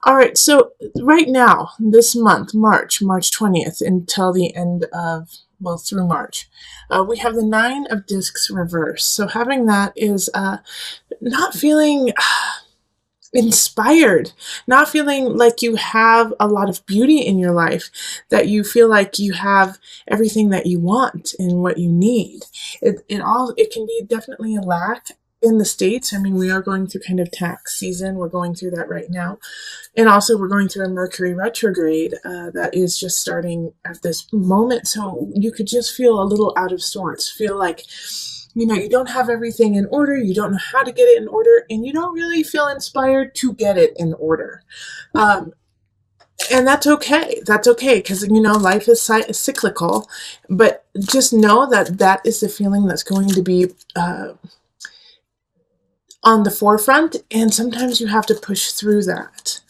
All right, so right now, this month, March 20th, until the end of, well, through March, we have the Nine of Discs reverse. So having that is not feeling inspired, not feeling like you have a lot of beauty in your life, that you feel like you have everything that you want and what you need. It can be definitely a lack in the States. I mean, we are going through kind of tax season. We're going through that right now. And also, we're going through a Mercury retrograde that is just starting at this moment. So you could just feel a little out of sorts, feel like, you don't have everything in order, you don't know how to get it in order, and you don't really feel inspired to get it in order. Um, and that's okay. That's okay because, life is cyclical, but just know that that is the feeling that's going to be on the forefront, and sometimes you have to push through that.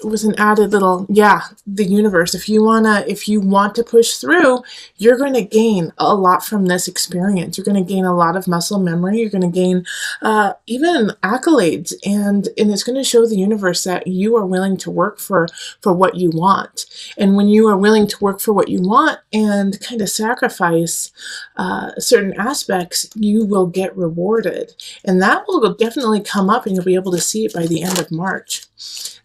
With an added little, the universe. If you want to push through, you're going to gain a lot from this experience. You're going to gain a lot of muscle memory. You're going to gain even accolades, and it's going to show the universe that you are willing to work for what you want. And when you are willing to work for what you want and kind of sacrifice certain aspects, you will get rewarded, and that will definitely come up, and you'll be able to see it by the end of March.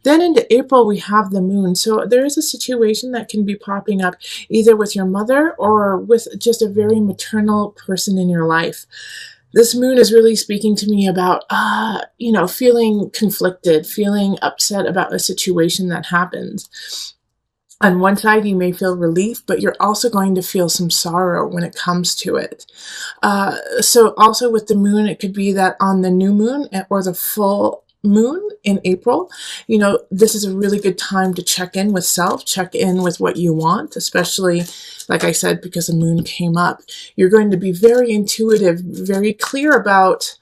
Then into April, we have the moon. So there is a situation that can be popping up either with your mother or with just a very maternal person in your life. This moon is really speaking to me about, feeling conflicted, feeling upset about a situation that happens. On one side, you may feel relief, but you're also going to feel some sorrow when it comes to it. So also with the moon, it could be that on the new moon or the full moon in April, this is a really good time to check in with self, check in with what you want, especially, like I said, because the moon came up. You're going to be very intuitive, very clear about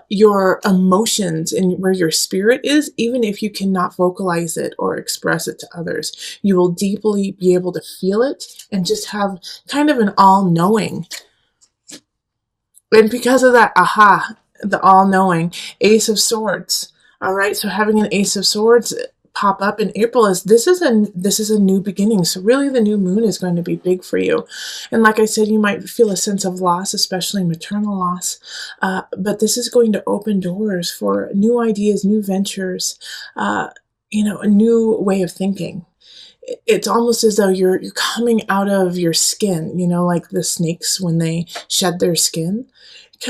your emotions and where your spirit is, even if you cannot vocalize it or express it to others. You will deeply be able to feel it and just have kind of an all-knowing. And because of that, the all-knowing, Ace of Swords. All right, so having an Ace of Swords pop up in April this is a new beginning. So really, the new moon is going to be big for you. And like I said, you might feel a sense of loss, especially maternal loss. But this is going to open doors for new ideas, new ventures, a new way of thinking. It's almost as though you're coming out of your skin, like the snakes when they shed their skin.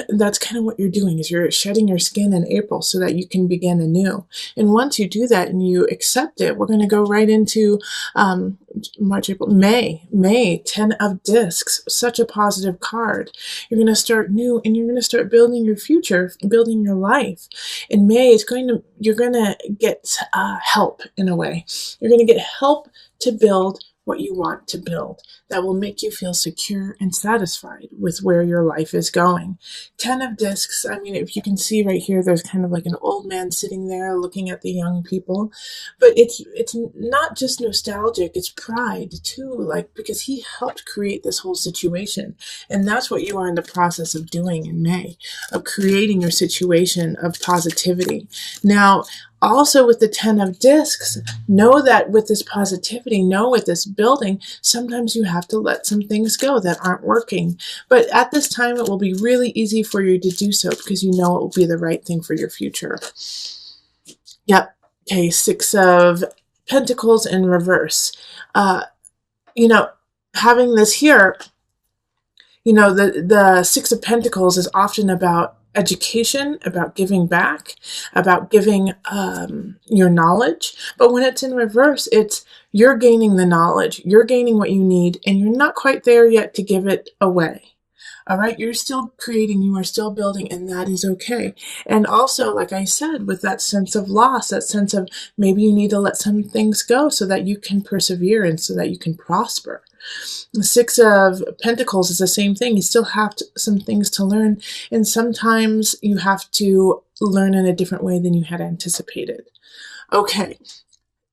That's kind of what you're doing, is you're shedding your skin in April so that you can begin anew. And once you do that and you accept it, we're going to go right into March, April, May, 10 of Discs, such a positive card. You're going to start new, and you're going to start building your future, building your life. In May, you're going to get help in a way. You're going to get help to build what you want to build that will make you feel secure and satisfied with where your life is going. 10 of Discs, I mean, if you can see right here, there's kind of like an old man sitting there looking at the young people. But it's not just nostalgic, it's pride too, like, because he helped create this whole situation. And that's what you are in the process of doing in May, of creating your situation of positivity. Now, also with the 10 of Discs, know that with this positivity, with this building, sometimes you have to let some things go that aren't working. But at this time, it will be really easy for you to do so because you know it will be the right thing for your future. Yep. Okay, 6 of Pentacles in reverse. Having this here, the 6 of Pentacles is often about education, about giving back, about giving your knowledge. But when it's in reverse, it's you're gaining the knowledge, you're gaining what you need, and you're not quite there yet to give it away. All right, you're still creating, you are still building, and that is okay. And also, like I said, with that sense of loss, that sense of maybe you need to let some things go so that you can persevere and so that you can prosper. The 6 of Pentacles is the same thing. You still have some things to learn, and sometimes you have to learn in a different way than you had anticipated. Okay,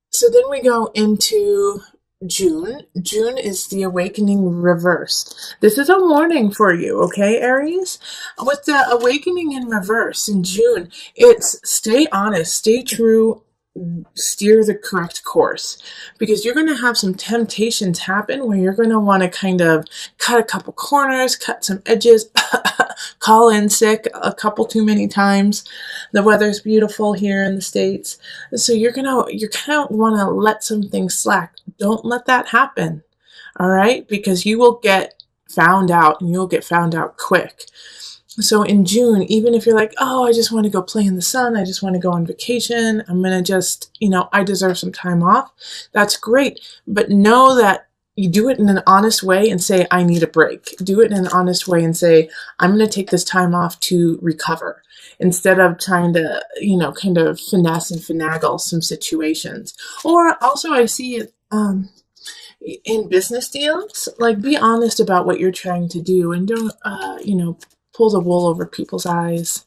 so then we go into June. June is the awakening reverse. This is a warning for you, okay, Aries? With the awakening in reverse in June, it's stay honest, stay true, steer the correct course, because you're going to have some temptations happen where you're going to want to kind of cut a couple corners, cut some edges, call in sick a couple too many times. The weather's beautiful here in the States, so you're going to want to let some things slack. Don't let that happen. All right, because you will get found out, and you'll get found out quick. So in June, even if you're like, oh, I just want to go play in the sun, I just want to go on vacation, I'm going to just, I deserve some time off. That's great. But know that you do it in an honest way and say, I need a break. Do it in an honest way and say, I'm going to take this time off to recover, instead of trying to, kind of finesse and finagle some situations. Or also I see it, in business deals, like, be honest about what you're trying to do, and don't, pull the wool over people's eyes.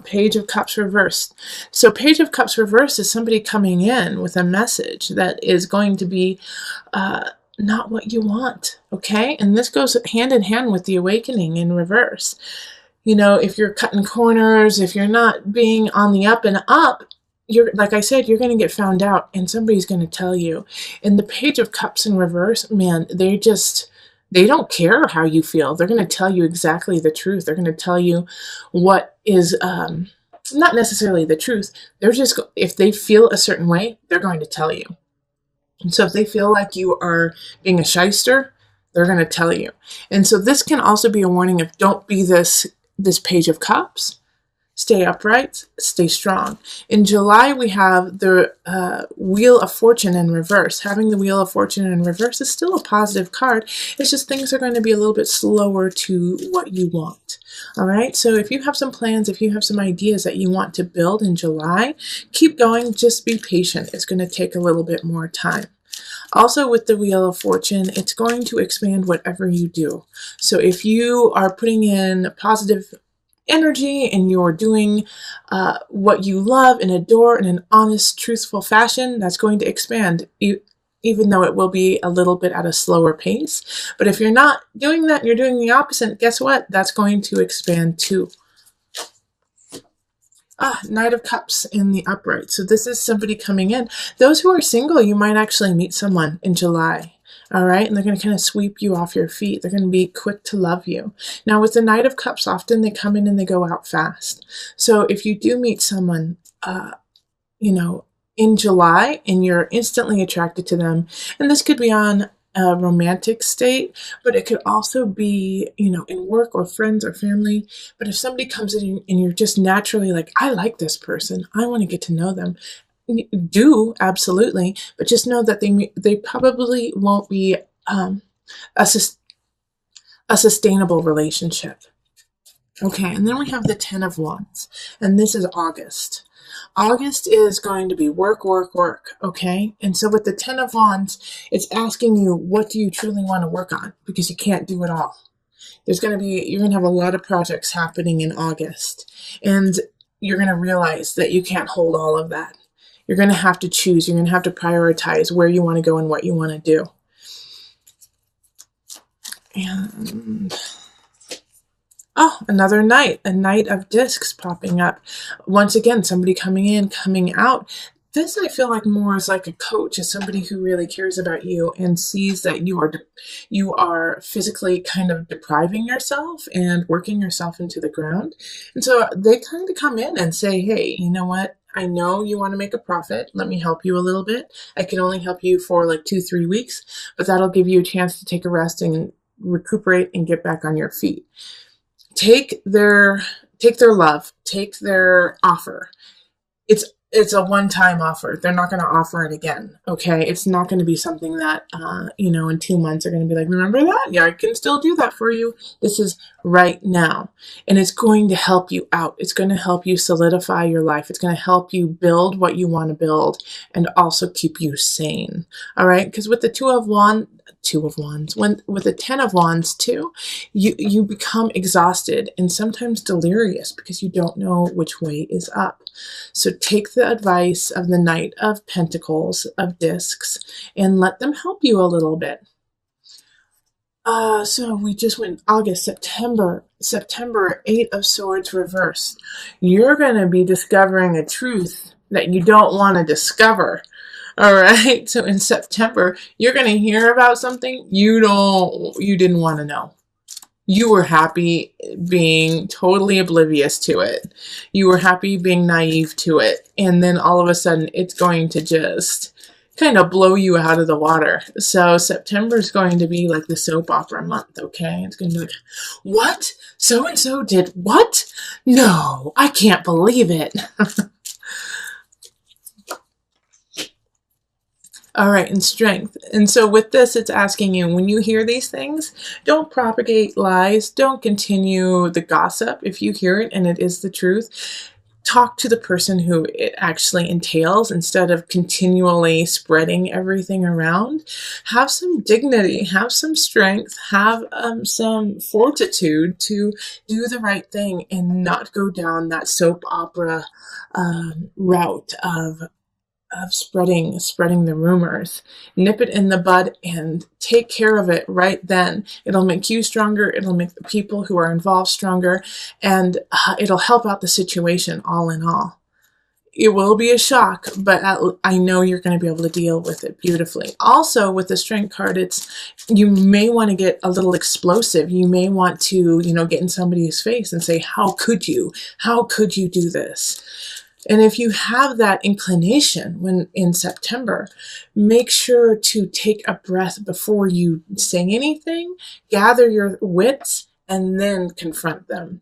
Page of Cups reversed. So Page of Cups reversed is somebody coming in with a message that is going to be not what you want, okay? And this goes hand in hand with the awakening in reverse. If you're cutting corners, if you're not being on the up and up, like I said, you're going to get found out, and somebody's going to tell you. And the Page of Cups in reverse, man, they don't care how you feel. They're going to tell you exactly the truth. They're going to tell you what is not necessarily the truth. They're just, if they feel a certain way, they're going to tell you. And so if they feel like you are being a shyster, they're going to tell you. And so this can also be a warning of, don't be this Page of Cups. Stay upright, stay strong. In July, we have the Wheel of Fortune in reverse. Having the Wheel of Fortune in reverse is still a positive card. It's just things are going to be a little bit slower to what you want. All right, so if you have some plans, if you have some ideas that you want to build in July, keep going. Just be patient. It's going to take a little bit more time. Also, with the Wheel of Fortune, it's going to expand whatever you do. So if you are putting in positive energy and you're doing what you love and adore in an honest, truthful fashion, that's going to expand, even though it will be a little bit at a slower pace. But if you're not doing that and you're doing the opposite, guess what? That's going to expand too. Knight of Cups in the upright. So this is somebody coming in. Those who are single, you might actually meet someone in July. All right, and they're going to kind of sweep you off your feet. They're going to be quick to love you. Now, with the Knight of Cups, often they come in and they go out fast. So if you do meet someone, in July, and you're instantly attracted to them, and this could be on a romantic state, but it could also be, in work or friends or family. But if somebody comes in and you're just naturally like, I like this person, I want to get to know them, do, absolutely, but just know that they probably won't be a sustainable relationship. Okay, and then we have the 10 of Wands, and this is August. August is going to be work, work, work, okay? And so with the 10 of Wands, it's asking you, what do you truly want to work on? Because you can't do it all. You're going to have a lot of projects happening in August, and you're going to realize that you can't hold all of that. You're going to have to choose. You're going to have to prioritize where you want to go and what you want to do. And another knight, a Knight of Discs popping up. Once again, somebody coming in, coming out. This I feel like more is like a coach, is somebody who really cares about you and sees that you are physically kind of depriving yourself and working yourself into the ground. And so they kind of come in and say, hey, you know what? I know you want to make a profit. Let me help you a little bit. I can only help you for like 2-3 weeks, but that'll give you a chance to take a rest and recuperate and get back on your feet. Take their love, take their offer. It's a one-time offer. They're not going to offer it again, okay? It's not going to be something that, in 2 months they're going to be like, remember that? Yeah, I can still do that for you. This is right now. And it's going to help you out. It's going to help you solidify your life. It's going to help you build what you want to build and also keep you sane, all right? Because with the Two of Wands, with the 10 of Wands too, you become exhausted and sometimes delirious because you don't know which way is up. So take the advice of the Knight of Pentacles, of Discs, and let them help you a little bit. So we just went August, September, Eight of Swords reversed. You're going to be discovering a truth that you don't want to discover. All right. So in September, you're going to hear about something you didn't want to know. You were happy being totally oblivious to it. You were happy being naive to it. And then all of a sudden, it's going to just kind of blow you out of the water. So September is going to be like the soap opera month, okay? It's going to be like, what? So-and-so did what? No, I can't believe it. All right, and strength. And so with this, it's asking you, when you hear these things, don't propagate lies. Don't continue the gossip. If you hear it and it is the truth, talk to the person who it actually entails instead of continually spreading everything around. Have some dignity, have some strength, have some fortitude to do the right thing and not go down that soap opera route of spreading the rumors. Nip it in the bud and take care of it right then. It'll make you stronger. It'll make the people who are involved stronger, and it'll help out the situation all in all. It will be a shock, but I know you're going to be able to deal with it beautifully. Also, with the strength card, you may want to get a little explosive. You may want to, get in somebody's face and say, "How could you? How could you do this?" And if you have that inclination when in September, make sure to take a breath before you say anything, gather your wits, and then confront them.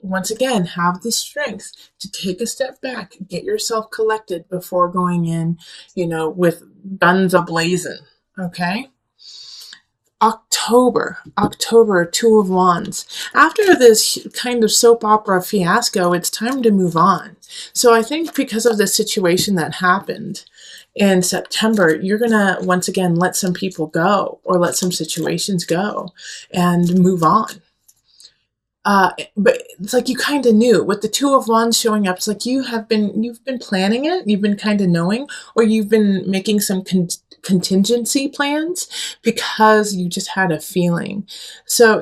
Once again, have the strength to take a step back, get yourself collected before going in, with guns a-blazing, okay? October, Two of Wands. After this kind of soap opera fiasco, it's time to move on. So I think because of the situation that happened in September, you're going to, once again, let some people go or let some situations go and move on. But it's like you kind of knew with the Two of Wands showing up. It's like you've been planning it. You've been kind of knowing, or you've been making some contingency plans because you just had a feeling. So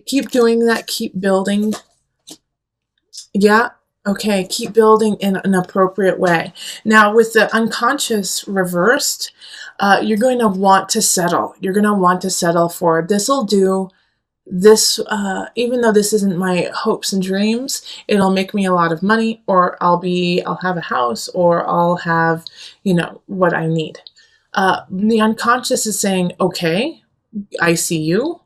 keep doing that. Keep building. Yeah. Okay. Keep building in an appropriate way. Now with the unconscious reversed, you're going to want to settle. You're going to want to settle for this'll do. This, even though this isn't my hopes and dreams, it'll make me a lot of money, or I'll have a house, or I'll have, what I need. The unconscious is saying, okay, I see you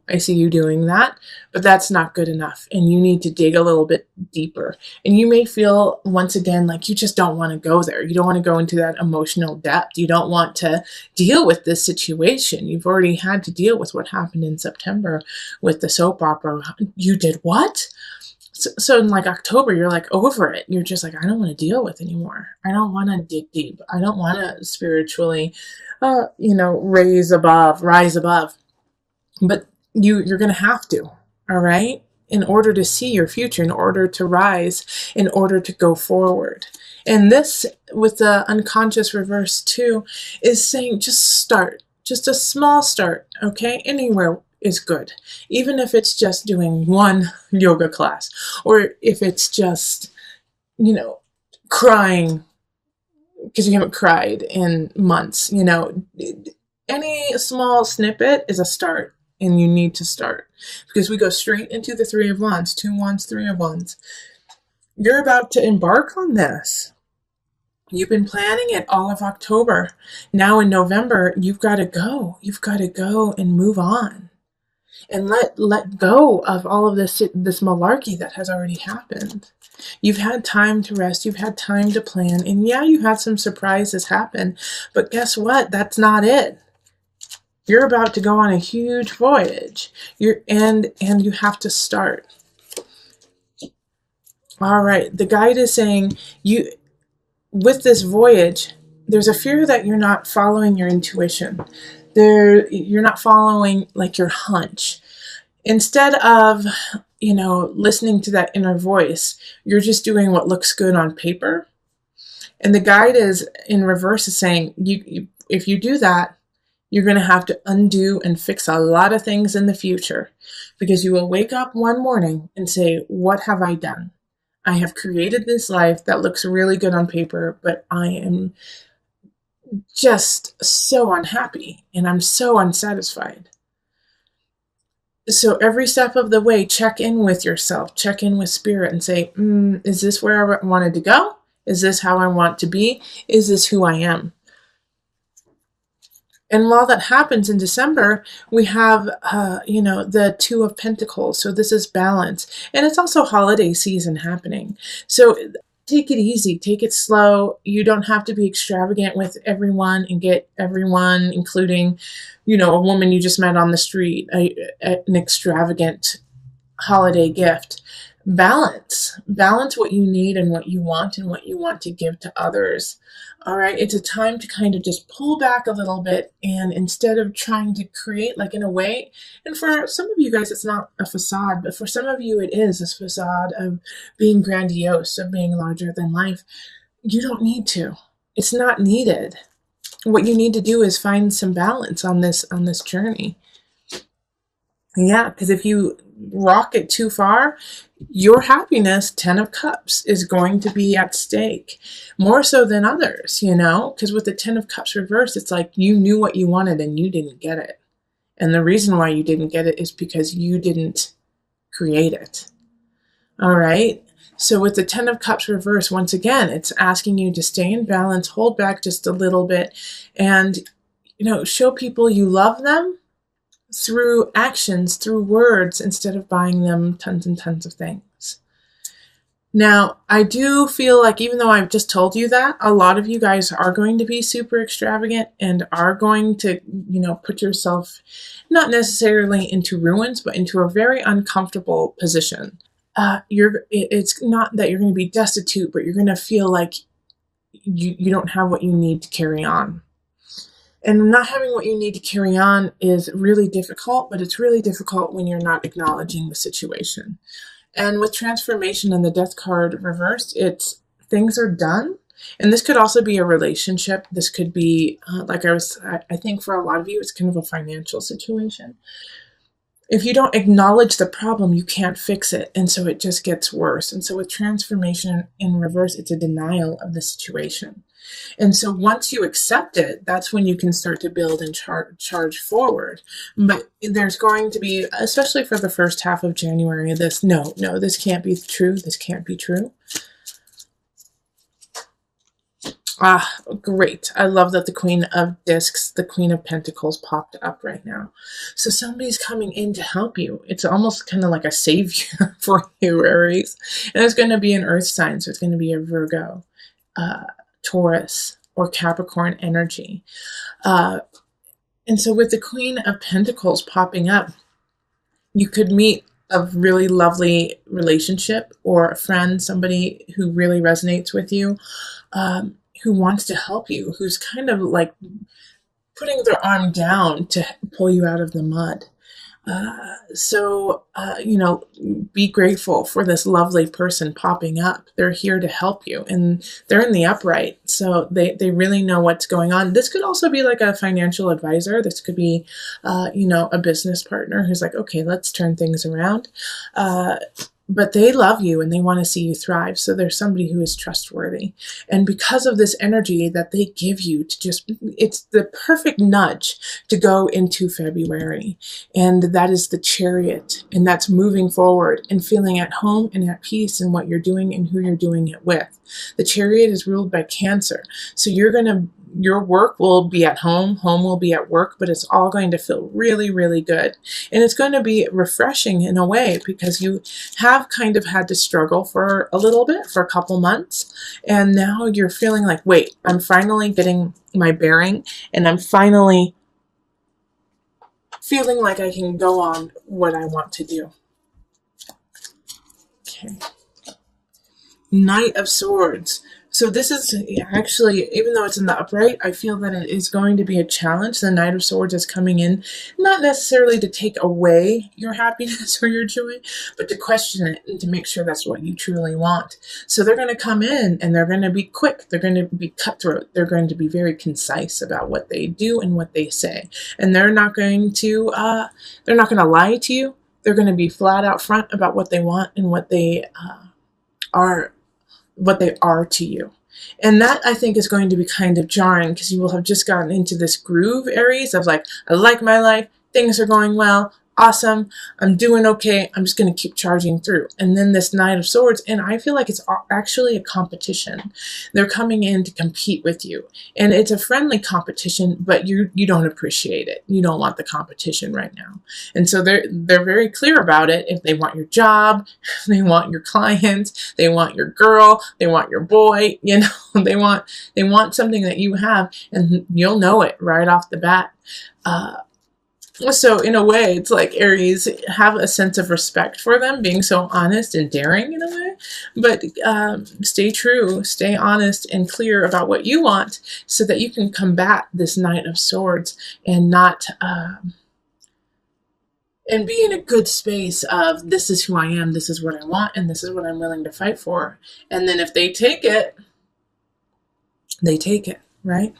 doing that, but that's not good enough. And you need to dig a little bit deeper. And you may feel once again, like you just don't want to go there. You don't want to go into that emotional depth. You don't want to deal with this situation. You've already had to deal with what happened in September with the soap opera. You did what? So in like October, you're like over it. You're just like, I don't want to deal with anymore. I don't want to dig deep. I don't want to spiritually, rise above. But you're going to have to, all right? In order to see your future, in order to rise, in order to go forward. And this, with the unconscious reverse too, is saying just start. Just a small start, okay? Anywhere is good. Even if it's just doing one yoga class, or if it's just, crying because you haven't cried in months, any small snippet is a start. And you need to start, because we go straight into the Three of Wands, Two Wands, Three of Wands. You're about to embark on this. You've been planning it all of October. Now in November, you've got to go. You've got to go and move on, and let go of all of this malarkey that has already happened. You've had time to rest. You've had time to plan, and yeah, you had some surprises happen. But guess what? That's not it. You're about to go on a huge voyage. And you have to start. All right. The guide is saying with this voyage, there's a fear that you're not following your intuition. You're not following like your hunch. Instead of, listening to that inner voice, you're just doing what looks good on paper. And the guide is in reverse is saying, if you do that, You're going to have to undo and fix a lot of things in the future, because you will wake up one morning and say, what have I done? I have created this life that looks really good on paper, but I am just so unhappy and I'm so unsatisfied. So every step of the way, check in with yourself, check in with spirit and say, is this where I wanted to go? Is this how I want to be? Is this who I am? And while that happens in December, we have, the Two of Pentacles. So this is balance. And it's also holiday season happening. So take it easy, take it slow. You don't have to be extravagant with everyone and get everyone, including, a woman you just met on the street, an extravagant holiday gift. Balance what you need and what you want to give to others. All right, it's a time to kind of just pull back a little bit, and instead of trying to create, like, in a way, and for some of you guys it's not a facade, but for some of you it is a facade of being grandiose, of being larger than life. You don't need to. It's not needed. What you need to do is find some balance on this journey. Yeah, because if you rock it too far, your happiness, 10 of Cups, is going to be at stake, more so than others, because with the 10 of Cups reversed, it's like you knew what you wanted and you didn't get it. And the reason why you didn't get it is because you didn't create it. All right. So with the 10 of Cups reversed, once again, it's asking you to stay in balance, hold back just a little bit, and, show people you love them through actions, through words, instead of buying them tons and tons of things. Now, I do feel like, even though I've just told you that, a lot of you guys are going to be super extravagant and are going to, put yourself not necessarily into ruins, but into a very uncomfortable position. It's not that you're going to be destitute, but you're going to feel like you don't have what you need to carry on. And not having what you need to carry on is really difficult, but it's really difficult when you're not acknowledging the situation. And with transformation and the Death card reversed, it's things are done. And this could also be a relationship. This could be, I think for a lot of you, it's kind of a financial situation. If you don't acknowledge the problem, you can't fix it. And so it just gets worse. And so with transformation in reverse, it's a denial of the situation. And so once you accept it, that's when you can start to build and charge forward. But there's going to be, especially for the first half of January, this can't be true. This can't be true. Ah, great. I love that the Queen of Discs, the Queen of Pentacles popped up right now. So somebody's coming in to help you. It's almost kind of like a savior for you, Aries. And it's going to be an earth sign. So it's going to be a Virgo, Taurus, or Capricorn energy. And so with the Queen of Pentacles popping up, you could meet a really lovely relationship or a friend, somebody who really resonates with you, who wants to help you, who's kind of like putting their arm down to pull you out of the mud. Be grateful for this lovely person popping up. They're here to help you, and they're in the upright. So they really know what's going on. This could also be like a financial advisor. This could be, a business partner who's like, okay, let's turn things around. But they love you and they want to see you thrive. So there's somebody who is trustworthy. And because of this energy that they give you it's the perfect nudge to go into February. And that is the Chariot. And that's moving forward and feeling at home and at peace in what you're doing and who you're doing it with. The Chariot is ruled by Cancer. So your work will be at home will be at work, but it's all going to feel really, really good. And it's going to be refreshing in a way, because you have kind of had to struggle for a little bit, for a couple months. And now you're feeling like, wait, I'm finally getting my bearing, and I'm finally feeling like I can go on what I want to do. Okay. Knight of Swords. So this is actually, even though it's in the upright, I feel that it is going to be a challenge. The Knight of Swords is coming in, not necessarily to take away your happiness or your joy, but to question it and to make sure that's what you truly want. So they're going to come in and they're going to be quick. They're going to be cutthroat. They're going to be very concise about what they do and what they say. And they're not going to lie to you. They're going to be flat out front about what they want and are what they are to you. And that, I think, is going to be kind of jarring because you will have just gotten into this groove, Aries, of like, I like my life, things are going well, awesome, I'm doing okay, I'm just going to keep charging through. And then this Knight of Swords, and I feel like it's actually a competition. They're coming in to compete with you. And it's a friendly competition, but you don't appreciate it. You don't want the competition right now. And so they're very clear about it. If they want your job, they want your clients, they want your girl, they want your boy, you know, they want something that you have, and you'll know it right off the bat. So in a way, it's like Aries, have a sense of respect for them, being so honest and daring in a way, but stay true, stay honest and clear about what you want so that you can combat this Knight of Swords and not, and be in a good space of, this is who I am, this is what I want, and this is what I'm willing to fight for. And then if they take it, they take it, right?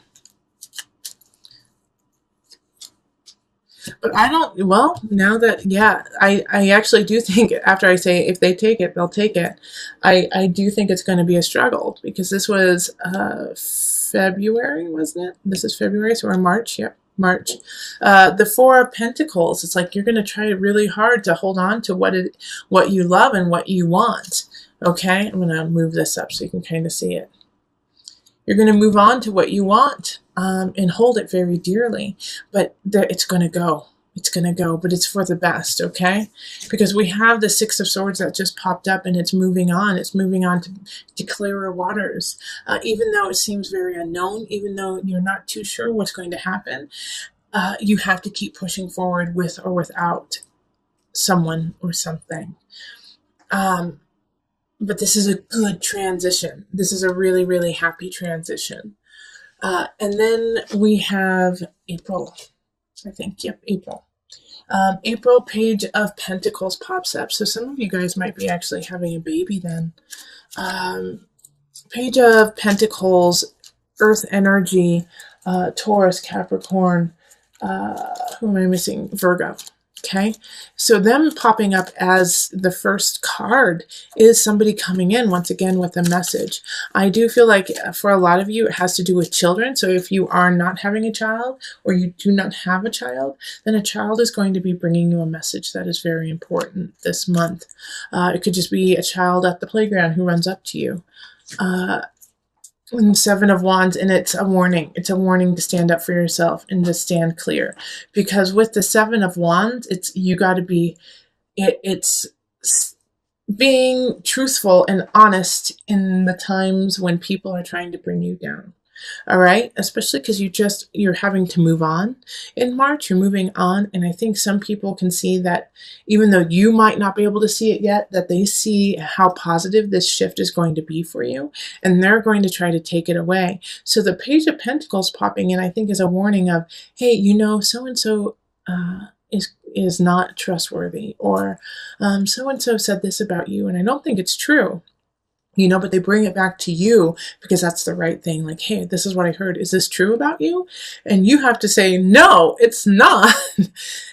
But I don't, well, now that, yeah, I actually do think, after I say if they take it, they'll take it, I do think it's going to be a struggle, because this was February, wasn't it? This is February, so we're in March, yep. March. The Four of Pentacles, it's like you're going to try really hard to hold on to what you love and what you want, okay? I'm going to move this up so you can kind of see it. You're going to move on to what you want and hold it very dearly. But it's going to go. It's going to go, but it's for the best, okay? Because we have the Six of Swords that just popped up, and it's moving on. It's moving on to clearer waters. Even though it seems very unknown, even though you're not too sure what's going to happen, you have to keep pushing forward with or without someone or something. But this is a good transition. This is a really, really happy transition. And then we have April, I think. Yep, April. April, Page of Pentacles pops up. So some of you guys might be actually having a baby then. Page of Pentacles, Earth energy, Taurus, Capricorn, who am I missing? Virgo. Okay, so them popping up as the first card is somebody coming in once again with a message. I do feel like for a lot of you, it has to do with children. So if you are not having a child, or you do not have a child, then a child is going to be bringing you a message that is very important this month. It could just be a child at the playground who runs up to you. Seven of Wands, and it's a warning. It's a warning to stand up for yourself and to stand clear. Because with the Seven of Wands, you got to be, it's being truthful and honest in the times when people are trying to bring you down. All right, especially because you're having to move on in March. You're moving on, and I think some people can see that, even though you might not be able to see it yet, that they see how positive this shift is going to be for you, and they're going to try to take it away. So the Page of Pentacles popping in, I think, is a warning of, hey, you know, so and so is not trustworthy, or so and so said this about you, and I don't think it's true. You know, but they bring it back to you because that's the right thing. Like, hey, this is what I heard. Is this true about you? And you have to say, no, it's not.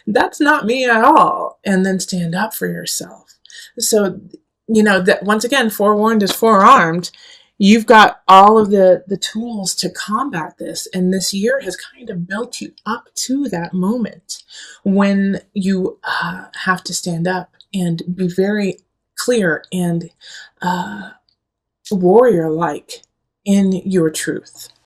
That's not me at all. And then stand up for yourself. So, you know, that once again, forewarned is forearmed. You've got all of the tools to combat this. And this year has kind of built you up to that moment when you have to stand up and be very clear and warrior-like in your truth.